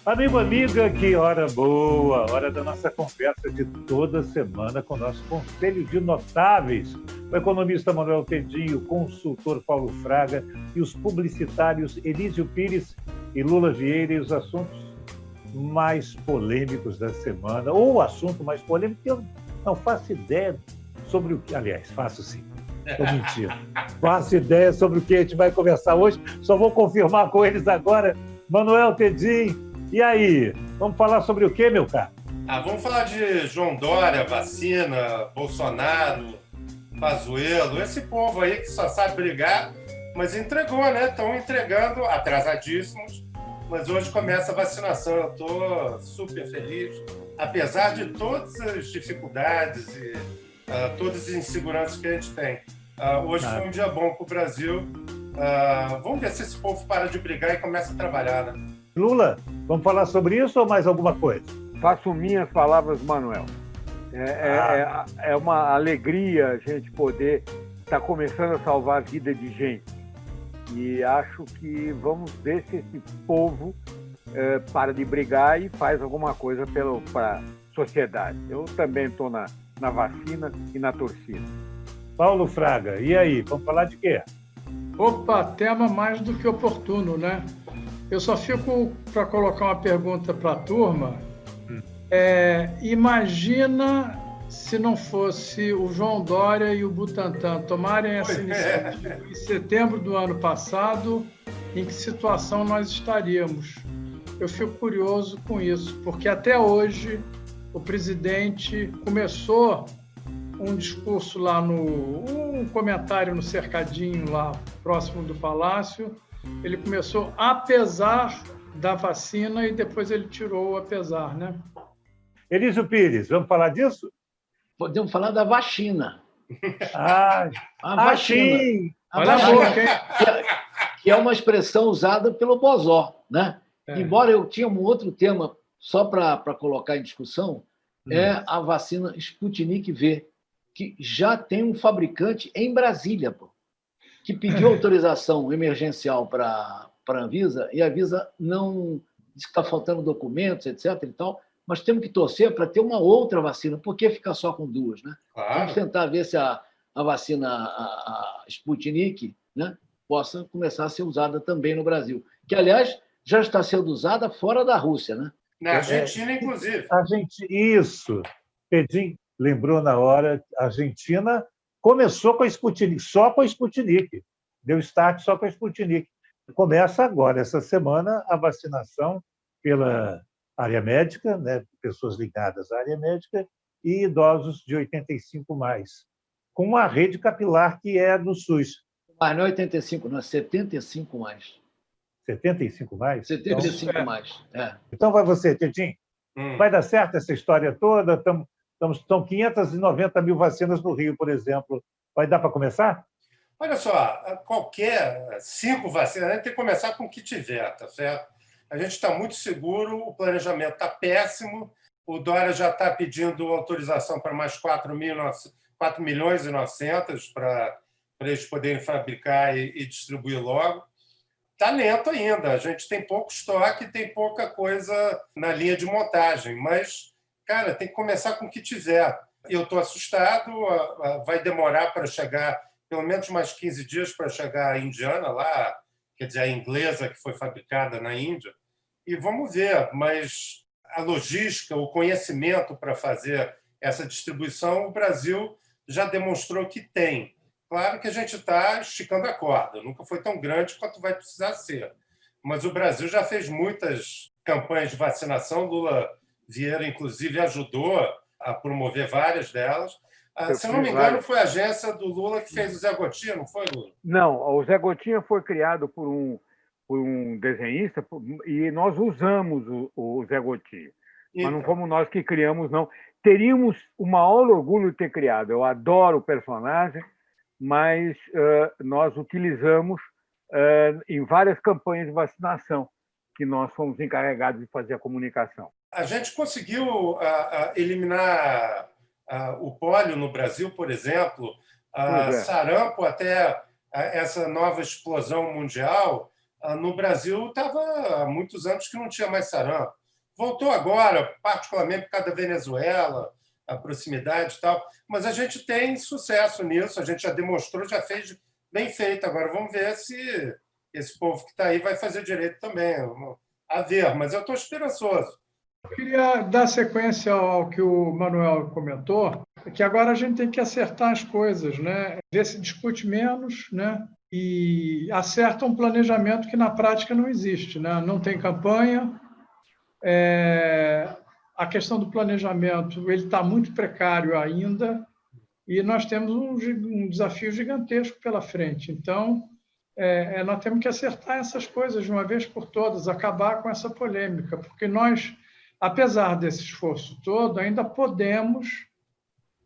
Amigo, amiga, que hora boa, hora da nossa conversa de toda semana com o nosso Conselho de Notáveis, o economista Manuel Tedinho, o consultor Paulo Fraga e os publicitários Elísio Pires e Lula Vieira, e os assuntos mais polêmicos da semana, ou o assunto mais polêmico, que eu não faço ideia sobre o que... Aliás, faço sim, estou mentindo. Faço ideia sobre o que a gente vai conversar hoje, só vou confirmar com eles agora. Manuel Tedinho, e aí? Vamos falar sobre o quê, meu caro? Vamos falar de João Dória, vacina, Bolsonaro, Pazuello, esse povo aí que só sabe brigar, mas entregou, né? Estão entregando, atrasadíssimos, mas hoje começa a vacinação. Eu estou super feliz, apesar de todas as dificuldades e todas as inseguranças que a gente tem. Hoje foi um dia bom para o Brasil. Vamos ver se esse povo para de brigar e começa a trabalhar, né? Lula, vamos falar sobre isso ou mais alguma coisa? Faço minhas palavras, Manuel. É uma alegria a gente poder estar começando a salvar a vida de gente. E acho que vamos ver se esse povo para de brigar e faz alguma coisa para a sociedade. Eu também estou na vacina e na torcida. Paulo Fraga, e aí? Vamos falar de quê? Opa, tema mais do que oportuno, né? Eu só fico para colocar uma pergunta para a turma. Imagina se não fosse o João Dória e o Butantan tomarem essa iniciativa em setembro do ano passado, em que situação nós estaríamos? Eu fico curioso com isso, porque até hoje o presidente começou um discurso lá um comentário no cercadinho lá próximo do Palácio. Ele começou apesar da vacina e depois ele tirou o apesar, né? Elísio Pires, vamos falar disso? Podemos falar da vacina. A vacina. Sim. Olha a boca, hein? Que é uma expressão usada pelo Bozó, né? Embora eu tinha um outro tema só para colocar em discussão, é a vacina Sputnik V, que já tem um fabricante em Brasília, que pediu autorização emergencial para a Anvisa, e a Anvisa não diz que está faltando documentos, etc. e tal, mas temos que torcer para ter uma outra vacina. Por que ficar só com duas, né? Claro. Vamos tentar ver se a vacina a Sputnik, né, possa começar a ser usada também no Brasil, que, aliás, já está sendo usada fora da Rússia, né? Na Argentina, inclusive. Isso. Pedrinho lembrou na hora, a Argentina começou com a Sputnik, só com a Sputnik. Deu start só com a Sputnik. Começa agora, essa semana, a vacinação pela área médica, né, pessoas ligadas à área médica e idosos de 85 mais, com a rede capilar que é do SUS. Mas não é 85, não, é 75 mais. 75 mais? 75 então, mais, Então vai você, Tetinho. Vai dar certo essa história toda? Estão 590 mil vacinas no Rio, por exemplo. Vai dar para começar? Olha só, qualquer 5 vacinas, a gente tem que começar com o que tiver, tá certo? A gente está muito seguro, o planejamento está péssimo, o Dória já está pedindo autorização para mais 4 milhões e 900 para eles poderem fabricar e distribuir logo. Está lento ainda, a gente tem pouco estoque, tem pouca coisa na linha de montagem, mas, cara, tem que começar com o que tiver. Eu estou assustado, vai demorar para chegar, pelo menos mais 15 dias para chegar a indiana lá, quer dizer, a inglesa que foi fabricada na Índia, e vamos ver, mas a logística, o conhecimento para fazer essa distribuição, o Brasil já demonstrou que tem. Claro que a gente está esticando a corda, nunca foi tão grande quanto vai precisar ser. Mas o Brasil já fez muitas campanhas de vacinação, Lula Vieira, inclusive, ajudou a promover várias delas. Se eu não me engano, foi a agência do Lula que fez o Zé Gotinha, não foi, Lula? Não, o Zé Gotinha foi criado por um desenhista e nós usamos o Zé Gotinha. Mas não fomos nós que criamos, não. Teríamos o maior orgulho de ter criado. Eu adoro o personagem, mas nós utilizamos em várias campanhas de vacinação que nós fomos encarregados de fazer a comunicação. A gente conseguiu eliminar o pólio no Brasil, por exemplo, sarampo, até essa nova explosão mundial, no Brasil estava há muitos anos que não tinha mais sarampo. Voltou agora, particularmente por causa da Venezuela, a proximidade e tal, mas a gente tem sucesso nisso, a gente já demonstrou, já fez bem feito. Agora vamos ver se esse povo que está aí vai fazer direito também. A ver, mas eu estou esperançoso. Eu queria dar sequência ao que o Manuel comentou, que agora a gente tem que acertar as coisas, né? Ver se discute menos, né? E acerta um planejamento que na prática não existe, né? Não tem campanha. A questão do planejamento ele está muito precário ainda e nós temos um desafio gigantesco pela frente. Então, nós temos que acertar essas coisas de uma vez por todas, acabar com essa polêmica, porque nós, apesar desse esforço todo, ainda podemos,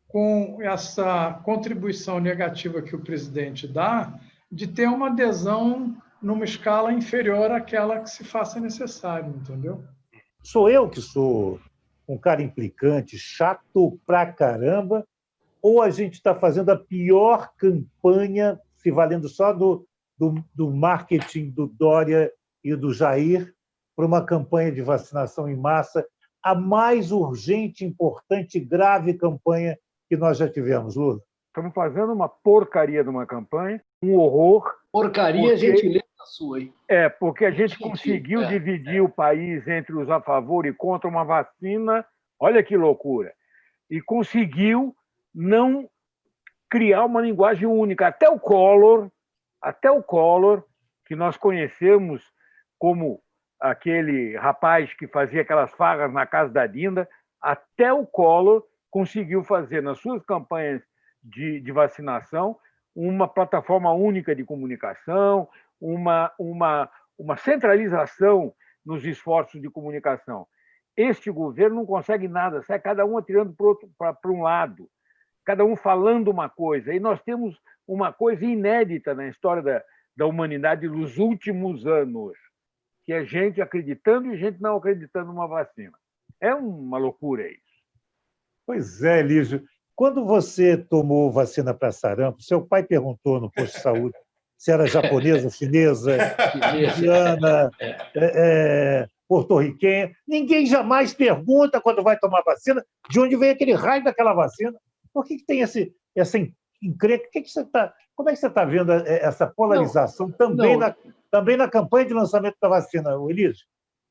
com essa contribuição negativa que o presidente dá, de ter uma adesão numa escala inferior àquela que se faça necessário, entendeu? Sou eu que sou um cara implicante, chato pra caramba, ou a gente está fazendo a pior campanha, se valendo só do marketing do Dória e do Jair, para uma campanha de vacinação em massa, a mais urgente, importante, grave campanha que nós já tivemos, Lula? Estamos fazendo uma porcaria de uma campanha, um horror. Porcaria, gentileza sua, hein? Porque a gente conseguiu dividir o país entre os a favor e contra uma vacina, olha que loucura, e conseguiu não criar uma linguagem única. Até o Collor, que nós conhecemos como aquele rapaz que fazia aquelas farras na casa da Dinda, até o Collor conseguiu fazer nas suas campanhas de vacinação uma plataforma única de comunicação, uma centralização nos esforços de comunicação. Este governo não consegue nada, sai cada um atirando para um lado, cada um falando uma coisa. E nós temos uma coisa inédita na história da humanidade dos últimos anos, que é gente acreditando e gente não acreditando numa vacina. É uma loucura isso. Pois é, Elísio. Quando você tomou vacina para sarampo, seu pai perguntou no posto de saúde se era japonesa, chinesa, indiana, porto-riquenha. Ninguém jamais pergunta, quando vai tomar vacina, de onde vem aquele raio daquela vacina. Por que tem essa encrenca? Como é que você está vendo essa polarização também na campanha de lançamento da vacina, Elísio?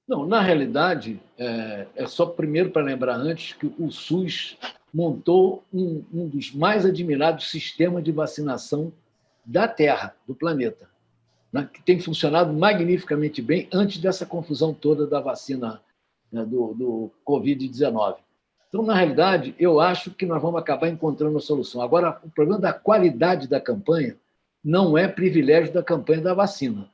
Não, na realidade, é só primeiro para lembrar antes que o SUS montou um dos mais admirados sistemas de vacinação da Terra, do planeta, né? Que tem funcionado magnificamente bem antes dessa confusão toda da vacina, né, do Covid-19. Então, na realidade, eu acho que nós vamos acabar encontrando a solução. Agora, o problema da qualidade da campanha não é privilégio da campanha da vacina.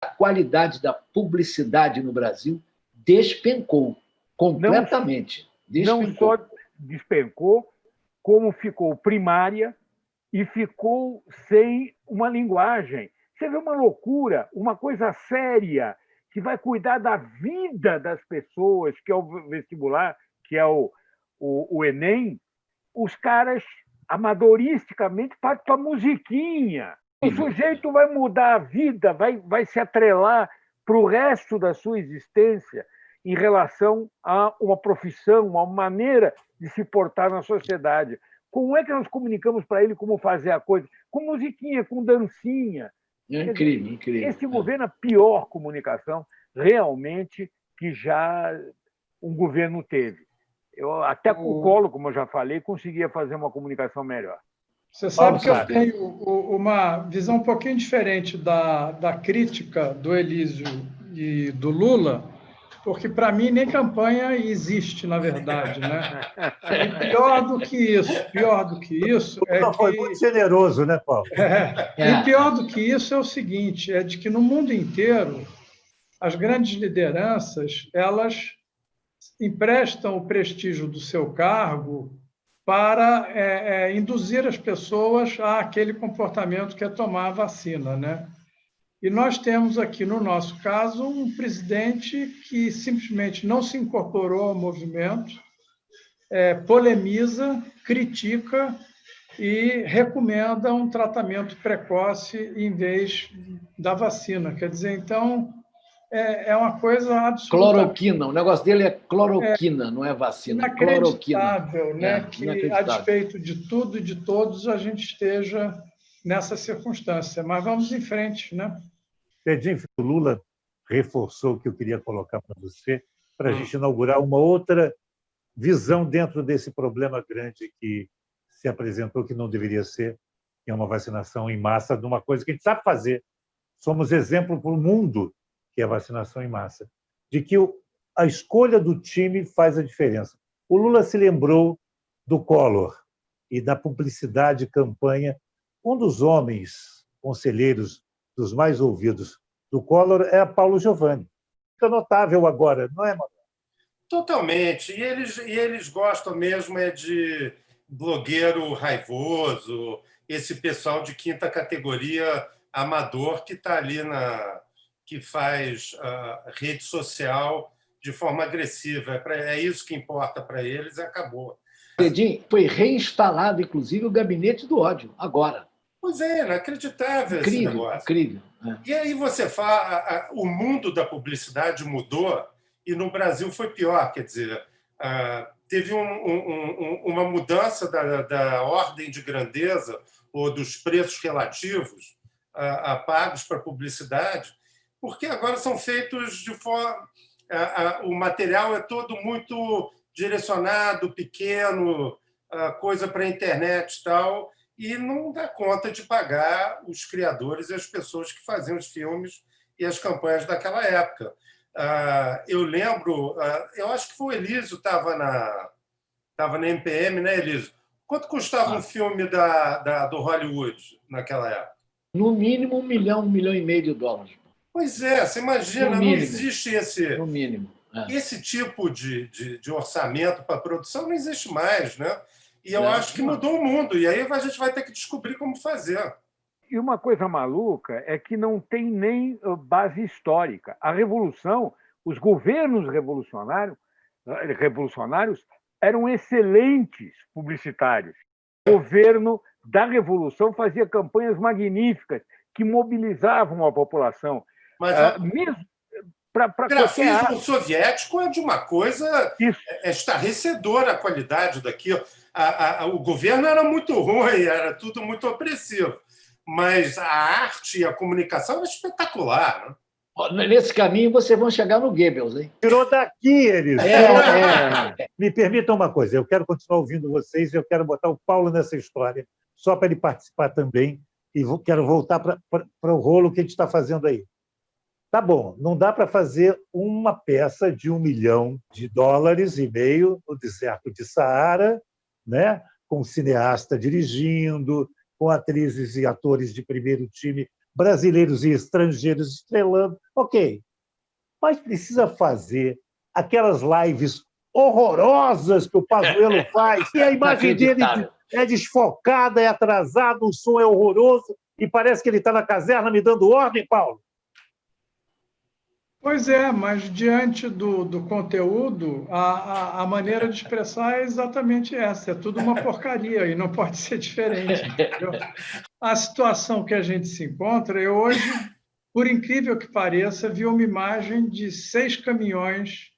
A qualidade da publicidade no Brasil despencou completamente. Não só despencou, como ficou primária e ficou sem uma linguagem. Você vê uma loucura, uma coisa séria, que vai cuidar da vida das pessoas, que é o vestibular, que é o Enem, os caras, amadoristicamente, partem para a musiquinha. O sujeito vai mudar a vida, vai se atrelar para o resto da sua existência em relação a uma profissão, a uma maneira de se portar na sociedade. Como é que nós comunicamos para ele como fazer a coisa? Com musiquinha, com dancinha. É incrível, incrível. Esse governo é a pior comunicação, realmente, que já um governo teve. Até com o Collor, como eu já falei, conseguia fazer uma comunicação melhor. Você sabe que eu tenho uma visão um pouquinho diferente da crítica do Elísio e do Lula, porque, para mim, nem campanha existe, na verdade, né? E pior do que isso é que... Foi muito generoso, né, Paulo? E pior do que isso é o seguinte, é de que no mundo inteiro as grandes lideranças, elas emprestam o prestígio do seu cargo para induzir as pessoas a aquele comportamento que é tomar a vacina, né? E nós temos aqui, no nosso caso, um presidente que simplesmente não se incorporou ao movimento, polemiza, critica e recomenda um tratamento precoce em vez da vacina. Quer dizer, então, é uma coisa absolutamente... Cloroquina, o negócio dele é cloroquina, não é vacina. Inacreditável, né? Que, a inacreditável. despeito de tudo e de todos, a gente esteja nessa circunstância. Mas vamos em frente, né? Pedinho, o Lula reforçou o que eu queria colocar para você, para a gente inaugurar uma outra visão dentro desse problema grande que se apresentou, que não deveria ser, que é uma vacinação em massa, de uma coisa que a gente sabe fazer. Somos exemplo para o mundo, que é a vacinação em massa, de que a escolha do time faz a diferença. O Lula se lembrou do Collor e da publicidade campanha. Um dos homens conselheiros dos mais ouvidos do Collor é Paulo Giovanni. Fica notável agora, não é, Manuel? Totalmente. E eles gostam mesmo de blogueiro raivoso, esse pessoal de quinta categoria amador que está ali que faz rede social de forma agressiva. É isso que importa para eles e acabou. Pedinho, foi reinstalado, inclusive, o gabinete do ódio, agora. Pois é, inacreditável esse negócio. Incrível. E aí você fala, o mundo da publicidade mudou e no Brasil foi pior, quer dizer, teve uma mudança da ordem de grandeza ou dos preços relativos pagos para publicidade, porque agora são feitos de forma... o material é todo muito direcionado, pequeno, coisa para a internet e tal, e não dá conta de pagar os criadores e as pessoas que faziam os filmes e as campanhas daquela época. Eu lembro, eu acho que foi o Elísio, estava na MPM, né, Elísio? Quanto custava um filme do Hollywood naquela época? No mínimo, $1 milhão e meio de dólares. Pois é, você imagina, não existe no mínimo. Esse tipo de orçamento para produção não existe mais, né? E eu acho que mudou o mundo, e aí a gente vai ter que descobrir como fazer. E uma coisa maluca é que não tem nem base histórica. A Revolução, os governos revolucionários eram excelentes publicitários. O governo da Revolução fazia campanhas magníficas que mobilizavam a população. Mas mesmo o grafismo soviético é de uma coisa estarrecedora a qualidade daquilo. O governo era muito ruim, era tudo muito opressivo. Mas a arte e a comunicação era espetacular. Né? Nesse caminho, vocês vão chegar no Goebbels, hein? Tirou daqui, eles. Me permitam uma coisa, eu quero continuar ouvindo vocês, eu quero botar o Paulo nessa história, só para ele participar também, e quero voltar para o rolo que a gente está fazendo aí. Tá bom, não dá para fazer uma peça de $1,5 milhão no deserto de Saara, né? Com cineasta dirigindo, com atrizes e atores de primeiro time, brasileiros e estrangeiros estrelando. Ok, mas precisa fazer aquelas lives horrorosas que o Pazuello faz, e a imagem dele é desfocada, é atrasada, o som é horroroso, e parece que ele está na caserna me dando ordem, Paulo. Pois é, mas diante do conteúdo, a maneira de expressar é exatamente essa. É tudo uma porcaria e não pode ser diferente. Entendeu? A situação que a gente se encontra, eu hoje, por incrível que pareça, vi uma imagem de 6 caminhões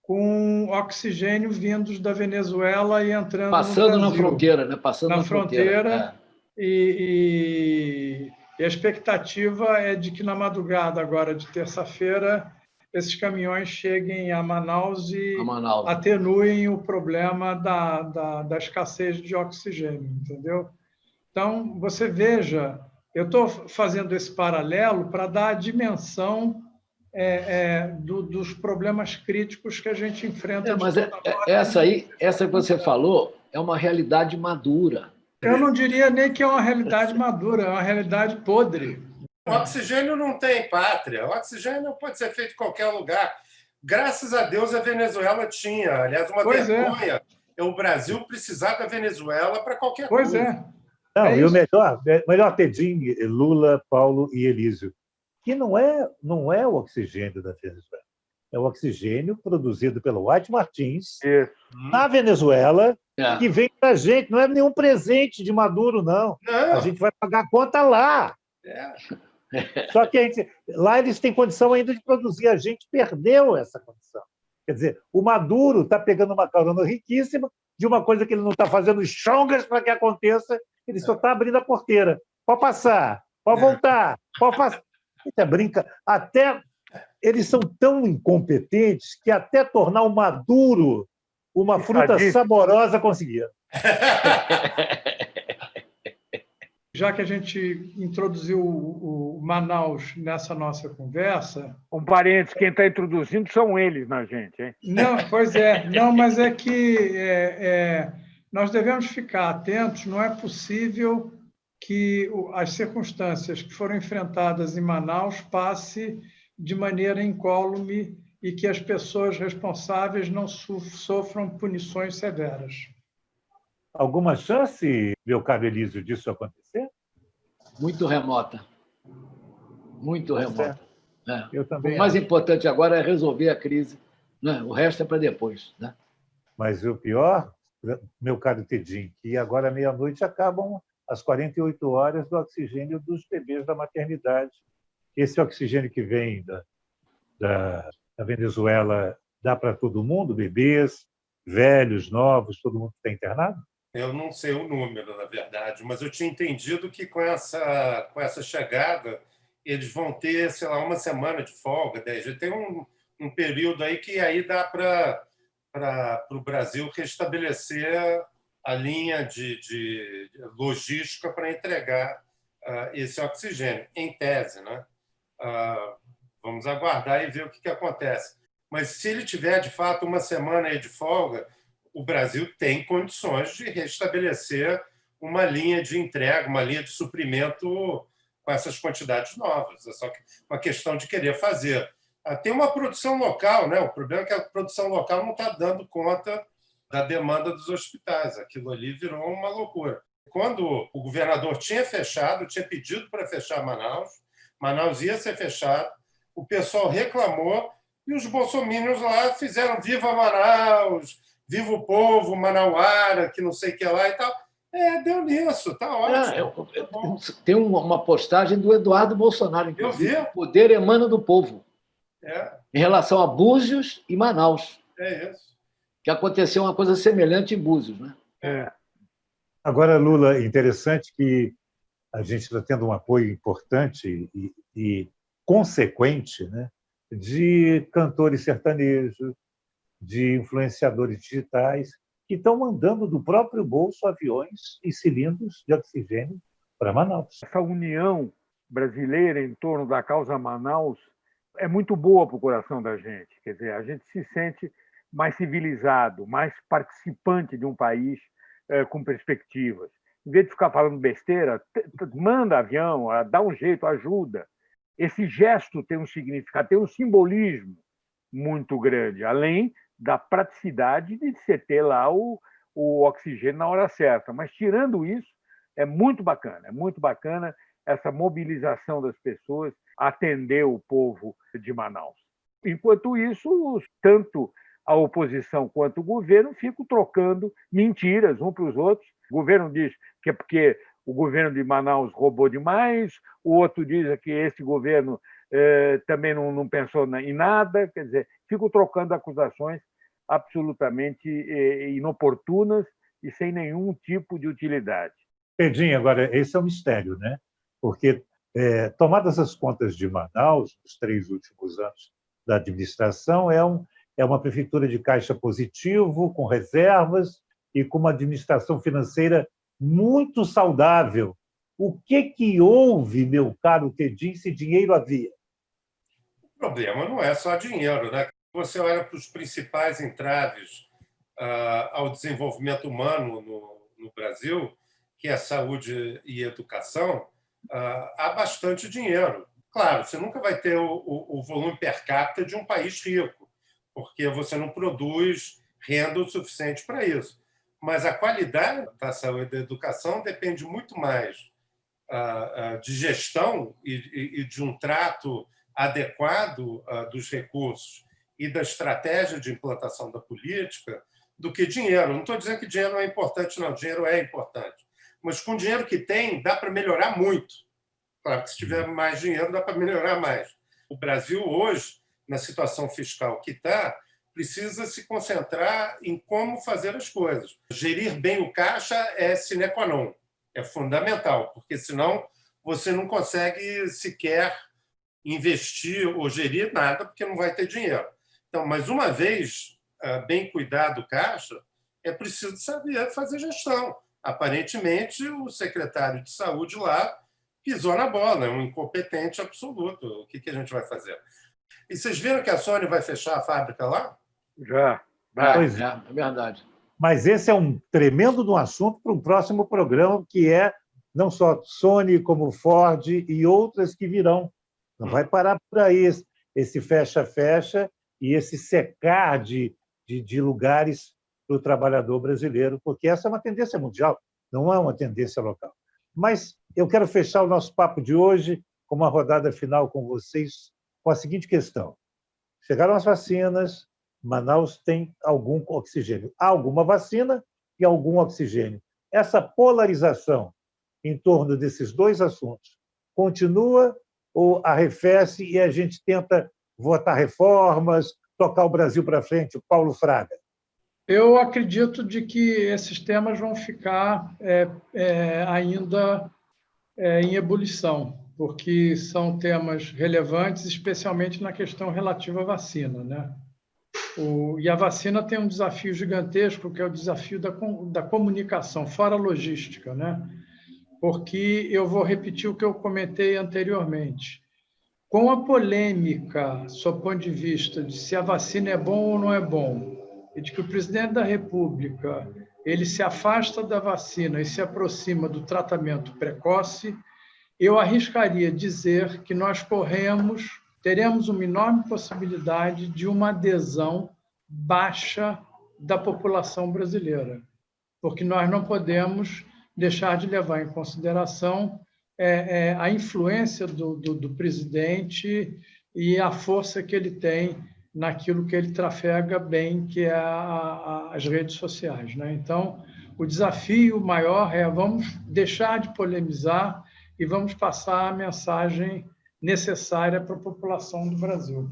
com oxigênio vindos da Venezuela e entrando Passando no Brasil. na fronteira, né? Passando na fronteira. E a expectativa é de que na madrugada agora de terça-feira esses caminhões cheguem a Manaus e atenuem o problema da escassez de oxigênio, entendeu? Então, você veja, eu estou fazendo esse paralelo para dar a dimensão dos problemas críticos que a gente enfrenta. Mas essa que você falou é uma realidade madura. Eu não diria nem que é uma realidade madura, é uma realidade podre. O oxigênio não tem pátria. O oxigênio pode ser feito em qualquer lugar. Graças a Deus, a Venezuela tinha. Aliás, uma vergonha é o Brasil precisar da Venezuela para qualquer coisa. Pois é. Não, e o melhor Pedinho, Lula, Paulo e Elísio, que não é o oxigênio da Venezuela. É o oxigênio produzido pelo White Martins na Venezuela, que vem para a gente. Não é nenhum presente de Maduro, não. A gente vai pagar a conta lá. Só que lá eles têm condição ainda de produzir. A gente perdeu essa condição. Quer dizer, o Maduro está pegando uma carona riquíssima de uma coisa que ele não está fazendo chongas para que aconteça, ele só está abrindo a porteira. Pode passar, pode voltar, pode passar. Brinca. Até eles são tão incompetentes que até tornar o Maduro uma fruta saborosa conseguiram. Já que a gente introduziu o Manaus nessa nossa conversa... Um parênteses, quem está introduzindo são eles na gente, hein? Não, pois é. Não, mas é que nós devemos ficar atentos. Não é possível que as circunstâncias que foram enfrentadas em Manaus passem de maneira incólume e que as pessoas responsáveis não sofram punições severas. Alguma chance, meu caro Elísio, disso acontecer? Muito remota. Muito remota. Eu também o mais importante agora é resolver a crise. Né? O resto é para depois. Né? Mas o pior, meu caro Tedim, que agora à meia-noite acabam as 48 horas do oxigênio dos bebês da maternidade. Esse oxigênio que vem da Venezuela dá para todo mundo, bebês, velhos, novos, todo mundo que está internado? Eu não sei o número, na verdade, mas eu tinha entendido que com essa chegada eles vão ter, sei lá, uma semana de folga, 10 dias. Tem um período aí que aí dá para o Brasil restabelecer a linha de logística para entregar esse oxigênio, em tese, né? Vamos aguardar e ver o que acontece. Mas se ele tiver, de fato, uma semana aí de folga, o Brasil tem condições de restabelecer uma linha de entrega, uma linha de suprimento com essas quantidades novas. É só uma questão de querer fazer. Tem uma produção local, né? O problema é que a produção local não está dando conta da demanda dos hospitais. Aquilo ali virou uma loucura. Quando o governador tinha pedido para fechar Manaus ia ser fechado, o pessoal reclamou e os bolsominions lá fizeram viva Manaus, viva o povo manauara, que não sei o que lá e tal. Deu nisso, tá ótimo. Tem uma postagem do Eduardo Bolsonaro, inclusive. Eu vi. O poder emana do povo. Em relação a Búzios e Manaus. É isso. Que aconteceu uma coisa semelhante em Búzios, né? Agora, Lula, interessante que a gente está tendo um apoio importante e consequente, né, de cantores sertanejos, de influenciadores digitais, que estão mandando do próprio bolso aviões e cilindros de oxigênio para Manaus. Essa união brasileira em torno da causa Manaus é muito boa para o coração da gente. Quer dizer, a gente se sente mais civilizado, mais participante de um país com perspectivas. Em vez de ficar falando besteira, manda avião, dá um jeito, ajuda. Esse gesto tem um significado, tem um simbolismo muito grande, além da praticidade de você ter lá o oxigênio na hora certa. Mas, tirando isso, é muito bacana essa mobilização das pessoas, atender o povo de Manaus. Enquanto isso, tanto a oposição quanto o governo ficam trocando mentiras uns para os outros. O governo diz que é porque o governo de Manaus roubou demais, o outro diz que esse governo também não pensou em nada. Quer dizer, ficam trocando acusações absolutamente inoportunas e sem nenhum tipo de utilidade. Pedrinho, agora, esse é um mistério, né? Porque, tomadas as contas de Manaus, nos 3 últimos anos da administração, é uma prefeitura de caixa positivo, com reservas e com uma administração financeira muito saudável. O que houve, meu caro Tedim, se dinheiro havia? O problema não é só dinheiro, né? Você olha para os principais entraves ao desenvolvimento humano no Brasil, que é saúde e educação, há bastante dinheiro. Claro, você nunca vai ter o volume per capita de um país rico, porque você não produz renda o suficiente para isso. Mas a qualidade da saúde e da educação depende muito mais de gestão e de um trato adequado dos recursos e da estratégia de implantação da política do que dinheiro. Não estou dizendo que dinheiro não é importante, não. Dinheiro é importante. Mas com o dinheiro que tem, dá para melhorar muito. Claro que se tiver mais dinheiro, dá para melhorar mais. O Brasil, hoje, na situação fiscal que está, precisa se concentrar em como fazer as coisas. Gerir bem o caixa é sine qua non, é fundamental, porque senão você não consegue sequer investir ou gerir nada, porque não vai ter dinheiro. Então, mais uma vez, bem cuidar do caixa, é preciso saber fazer gestão. Aparentemente, o secretário de saúde lá pisou na bola, é um incompetente absoluto. O que a gente vai fazer? E vocês viram que a Sony vai fechar a fábrica lá? Já. Pois é verdade. Mas esse é um tremendo de um assunto para um próximo programa, que é não só Sony, como Ford e outras que virão. Não vai parar por aí esse fecha-fecha e esse secar de lugares para o trabalhador brasileiro, porque essa é uma tendência mundial, não é uma tendência local. Mas eu quero fechar o nosso papo de hoje com uma rodada final com vocês, com a seguinte questão. Chegaram as vacinas, Manaus tem algum oxigênio. Há alguma vacina e algum oxigênio. Essa polarização em torno desses dois assuntos continua ou arrefece e a gente tenta votar reformas, tocar o Brasil para frente? O Paulo Fraga. Eu acredito de que esses temas vão ficar ainda em ebulição, porque são temas relevantes, especialmente na questão relativa à vacina, né? E a vacina tem um desafio gigantesco, que é o desafio da comunicação, fora a logística, né? Porque eu vou repetir o que eu comentei anteriormente. Com a polêmica, sob o ponto de vista de se a vacina é bom ou não é bom, e de que o presidente da República ele se afasta da vacina e se aproxima do tratamento precoce, eu arriscaria dizer que nós teremos uma enorme possibilidade de uma adesão baixa da população brasileira, porque nós não podemos deixar de levar em consideração a influência do presidente e a força que ele tem naquilo que ele trafega bem, que é as redes sociais, né? Então, o desafio maior é vamos deixar de polemizar e vamos passar a mensagem necessária para a população do Brasil.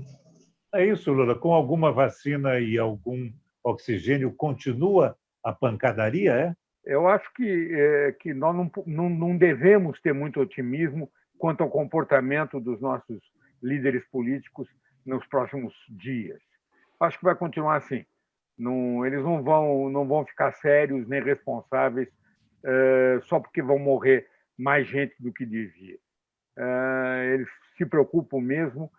É isso, Lula. Com alguma vacina e algum oxigênio, continua a pancadaria, é? Eu acho que nós não devemos ter muito otimismo quanto ao comportamento dos nossos líderes políticos nos próximos dias. Acho que vai continuar assim. Eles não vão ficar sérios nem responsáveis só porque vão morrer mais gente do que devia. Eles se preocupam mesmo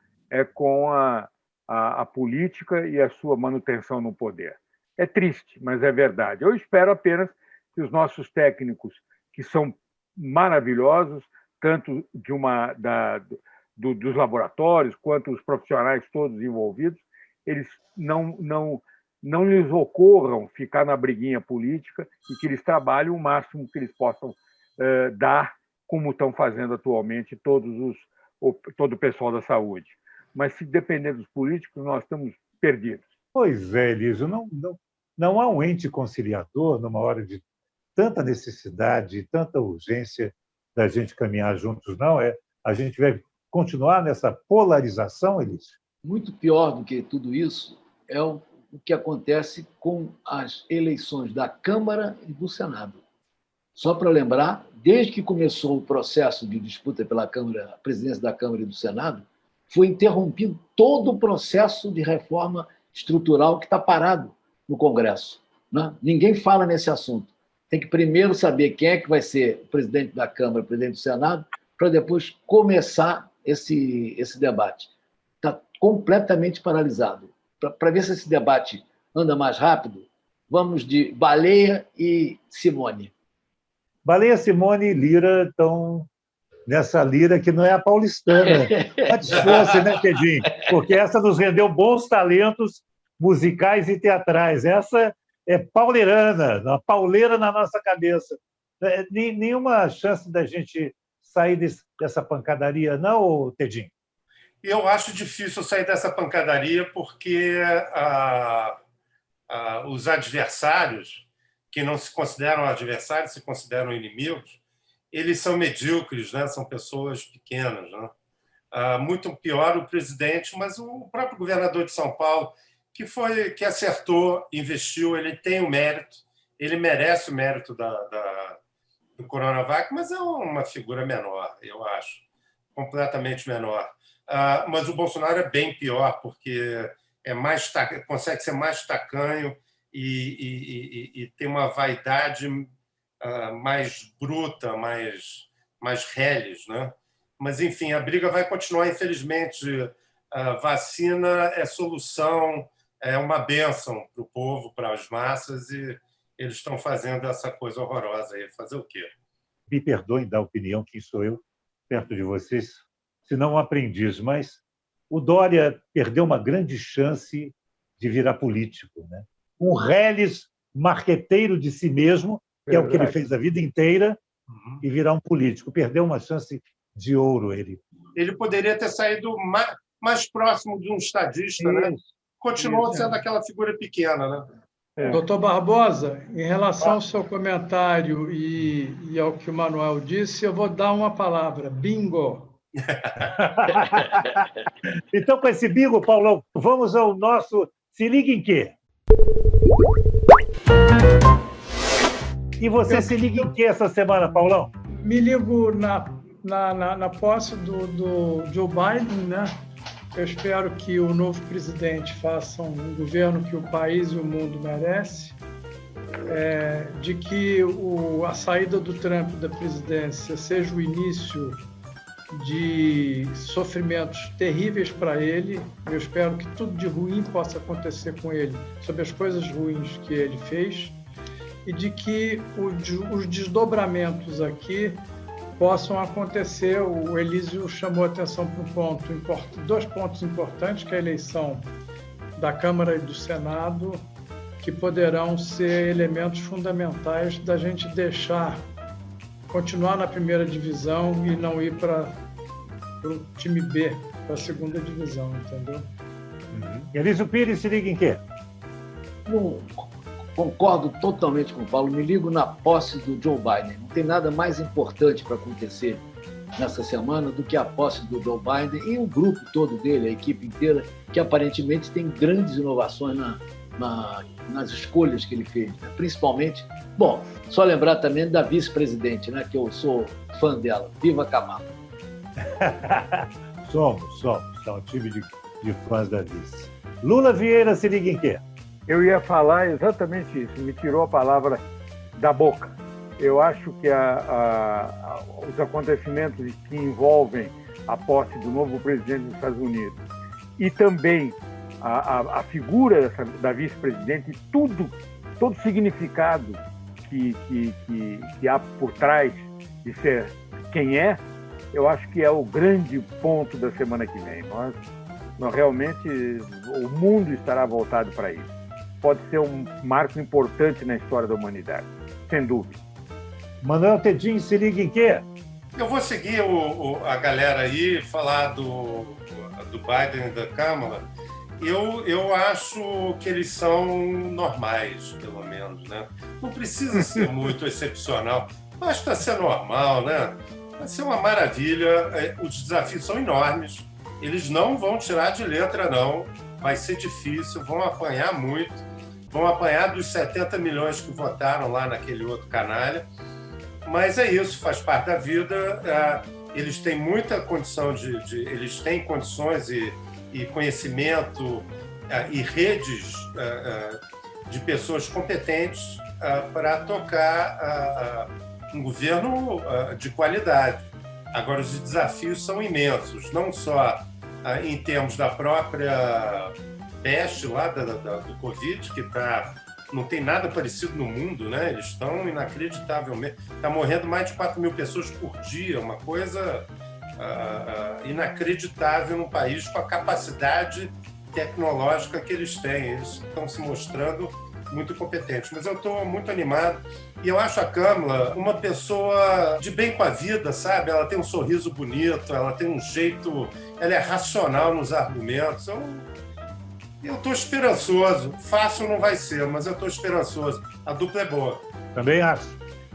com a política e a sua manutenção no poder. É triste, mas é verdade. Eu espero apenas que os nossos técnicos, que são maravilhosos, tanto dos laboratórios quanto os profissionais todos envolvidos, eles não lhes ocorram ficar na briguinha política e que eles trabalhem o máximo que eles possam dar, como estão fazendo atualmente todo o pessoal da saúde. Mas, se depender dos políticos, nós estamos perdidos. Pois é, Elísio, não há um ente conciliador numa hora de tanta necessidade, tanta urgência da gente caminhar juntos, não? A gente vai continuar nessa polarização, Elísio? Muito pior do que tudo isso é o que acontece com as eleições da Câmara e do Senado. Só para lembrar, desde que começou o processo de disputa pela Câmara, a presidência da Câmara e do Senado, foi interrompido todo o processo de reforma estrutural que está parado no Congresso, né? Ninguém fala nesse assunto. Tem que primeiro saber quem é que vai ser o presidente da Câmara, o presidente do Senado, para depois começar esse debate. Está completamente paralisado. Para ver se esse debate anda mais rápido, vamos de Baleia e Simone. Baleia, Simone e Lira estão nessa lira que não é a paulistana. Antes fosse, né, Tedinho? Porque essa nos rendeu bons talentos musicais e teatrais. Essa é pauleirana, uma pauleira na nossa cabeça. Nenhuma chance da gente sair dessa pancadaria, não, Tedinho? Eu acho difícil sair dessa pancadaria porque os adversários, que não se consideram adversários, se consideram inimigos, eles são medíocres, né? São pessoas pequenas, né? Muito pior o presidente, mas o próprio governador de São Paulo, que acertou, investiu, ele tem o mérito, ele merece o mérito do Coronavac, mas é uma figura menor, eu acho, completamente menor. Mas o Bolsonaro é bem pior, porque consegue ser mais tacanho e tem uma vaidade mais bruta, mais reles, né? Mas, enfim, a briga vai continuar, infelizmente. A vacina é solução, é uma bênção para o povo, para as massas, e eles estão fazendo essa coisa horrorosa aí. Fazer o quê? Me perdoem da opinião, quem sou eu, perto de vocês, se não um aprendiz, mas o Dória perdeu uma grande chance de virar político, né? Um reles marqueteiro de si mesmo, que é o que ele fez a vida inteira, e virar um político. Perdeu uma chance de ouro, ele. Ele poderia ter saído mais próximo de um estadista, né? Continuou sendo aquela figura pequena, né? Doutor Barbosa, em relação ao seu comentário e ao que o Manuel disse, eu vou dar uma palavra: bingo. Então, com esse bingo, Paulão, vamos ao nosso Se Liga em Quê? E você se liga em quê essa semana, Paulão? Me ligo na posse do Joe Biden, né? Eu espero que o novo presidente faça um governo que o país e o mundo merece, de que a saída do Trump da presidência seja o início de sofrimentos terríveis para ele. Eu espero que tudo de ruim possa acontecer com ele, sobre as coisas ruins que ele fez, e de que os desdobramentos aqui possam acontecer. O Elísio chamou a atenção para dois pontos importantes, que é a eleição da Câmara e do Senado, que poderão ser elementos fundamentais da gente continuar na primeira divisão e não ir para o time B, para a segunda divisão, entendeu? Elísio Pires, se liga em quê? Bom, concordo totalmente com o Paulo. Me ligo na posse do Joe Biden. Não tem nada mais importante para acontecer nessa semana do que a posse do Joe Biden e o grupo todo dele, a equipe inteira, que aparentemente tem grandes inovações nas escolhas que ele fez, né? Principalmente, bom, só lembrar também da vice-presidente, né? Que eu sou fã dela. Viva Kamala! Somos um time de fãs da vice. Lula Vieira, se liga em quê? Eu ia falar exatamente isso, me tirou a palavra da boca. Eu acho que os acontecimentos que envolvem a posse do novo presidente dos Estados Unidos e também a figura da vice-presidente e todo o significado que há por trás de ser quem é, eu acho que é o grande ponto da semana que vem. Nós realmente, o mundo estará voltado para isso. Pode ser um marco importante na história da humanidade, sem dúvida. Manuel Tedinho, se liga em quê? Eu vou seguir a galera aí, falar do Biden e da Câmara. Eu acho que eles são normais, pelo menos, né? Não precisa ser muito excepcional, basta ser normal, né? Vai ser uma maravilha. Os desafios são enormes, eles não vão tirar de letra, não. Vai ser difícil, vão apanhar muito, vão apanhar dos 70 milhões que votaram lá naquele outro canalha. Mas é isso, faz parte da vida. Eles têm muita condição eles têm condições e conhecimento e redes de pessoas competentes para tocar um governo de qualidade. Agora, os desafios são imensos, não só em termos da própria peste lá do Covid, que não tem nada parecido no mundo, né? Eles estão inacreditavelmente... Está morrendo mais de 4 mil pessoas por dia, uma coisa inacreditável num país com a capacidade tecnológica que eles têm. Eles estão se mostrando muito competentes. Mas eu estou muito animado e eu acho a Câmara uma pessoa de bem com a vida, sabe? Ela tem um sorriso bonito, ela tem um jeito... Ela é racional nos argumentos. Eu estou esperançoso. Fácil não vai ser, mas eu estou esperançoso. A dupla é boa. Também acho.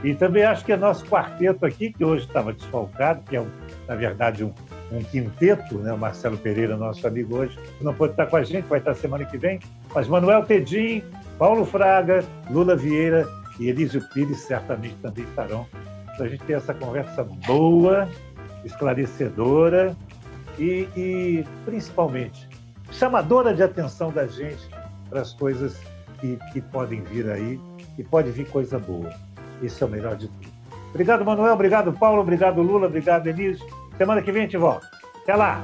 E também acho que é nosso quarteto aqui, que hoje estava desfalcado, que é, na verdade, um quinteto, né? O Marcelo Pereira, nosso amigo hoje, que não pode estar com a gente, vai estar semana que vem, mas Manuel Tedim, Paulo Fraga, Lula Vieira e Elísio Pires certamente também estarão, para a gente ter essa conversa boa, esclarecedora e principalmente, chamadora de atenção da gente para as coisas que podem vir aí, e pode vir coisa boa. Isso é o melhor de tudo. Obrigado, Manuel. Obrigado, Paulo. Obrigado, Lula. Obrigado, Elísio. Semana que vem a gente volta. Até lá!